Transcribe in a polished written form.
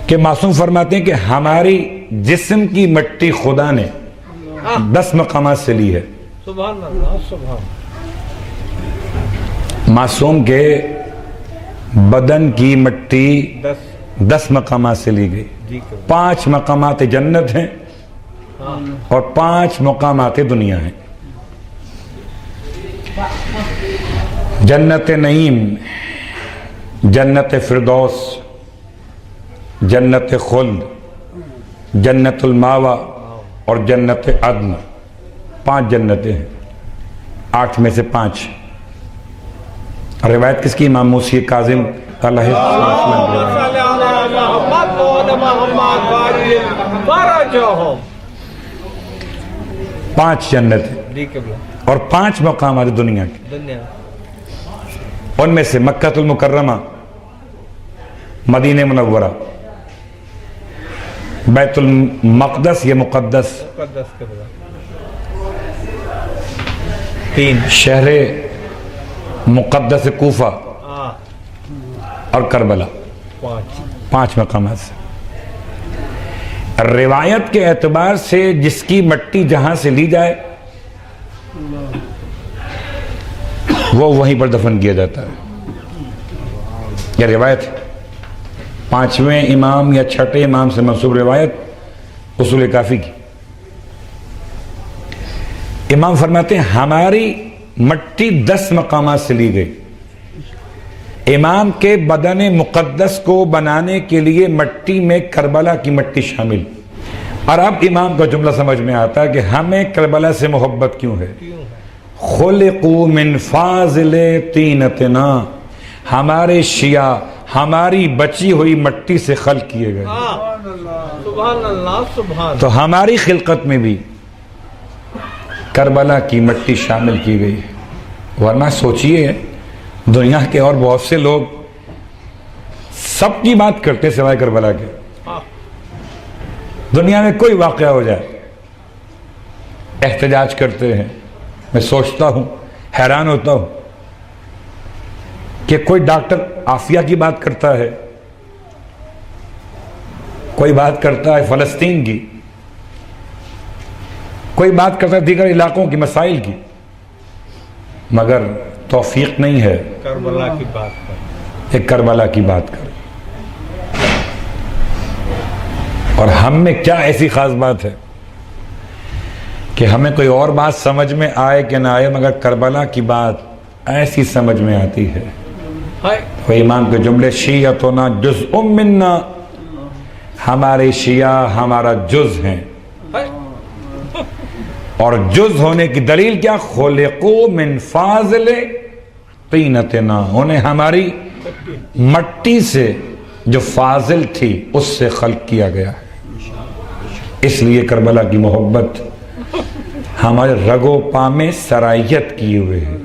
کہ معصوم فرماتے ہیں کہ ہماری جسم کی مٹی خدا نے 10 مقامات سے لی ہے. سبحان اللہ سبحان. معصوم کے بدن کی مٹی 10 مقامات سے لی گئی. 5 مقامات جنت ہیں اور 5 مقامات دنیا ہیں. جنت نعیم، جنت فردوس، جنت خلد، جنت الماوا اور جنت عدن. 5 جنتیں ہیں، 8 میں سے 5. روایت کس کی؟ امام موسی کاظم علیہ السلام. 5 جنتیں اور 5 مقامات دنیا کے. ان میں سے مکہ المکرمہ، مدینہ منورہ، بیت المقدس یہ مقدس، 3 شہر مقدس کوفہ اور کربلا. 5 مقامات سے. روایت کے اعتبار سے جس کی مٹی جہاں سے لی جائے وہ وہیں پر دفن کیا جاتا ہے. یہ روایت 5ویں امام یا 6ٹھے امام سے منسوب روایت اصول کافی کی. امام فرماتے ہیں ہماری مٹی 10 مقامات سے لی گئی. امام کے بدن مقدس کو بنانے کے لیے مٹی میں کربلا کی مٹی شامل. اور اب امام کا جملہ سمجھ میں آتا ہے کہ ہمیں کربلا سے محبت کیوں ہے. خلقوا من فاضل طینتنا، ہمارے شیعہ ہماری بچی ہوئی مٹی سے خلق کیے گئے. سبحان اللہ سبحان. تو ہماری خلقت میں بھی کربلا کی مٹی شامل کی گئی. ورنہ سوچئے دنیا کے اور بہت سے لوگ سب کی بات کرتے سوائے کربلا کے. دنیا میں کوئی واقعہ ہو جائے احتجاج کرتے ہیں. میں سوچتا ہوں، حیران ہوتا ہوں کہ کوئی ڈاکٹر عافیہ کی بات کرتا ہے، کوئی بات کرتا ہے فلسطین کی، کوئی بات کرتا ہے دیگر علاقوں کی مسائل کی، مگر توفیق نہیں ہے کربلا کی بات کر. ایک کربلا کی بات کر. اور ہم میں کیا ایسی خاص بات ہے کہ ہمیں کوئی اور بات سمجھ میں آئے کہ نہ آئے، مگر کربلا کی بات ایسی سمجھ میں آتی ہے. وہ امام کے جملے شیعتنا جزء منا، ہمارے شیعہ ہمارا جز ہیں. اور جز ہونے کی دلیل کیا؟ خلقوا من فاضل طینتنا، انہیں ہماری مٹی سے جو فاضل تھی اس سے خلق کیا گیا ہے. اس لیے کربلا کی محبت ہمارے رگ و پا میں سرائیت کیے ہوئے ہے.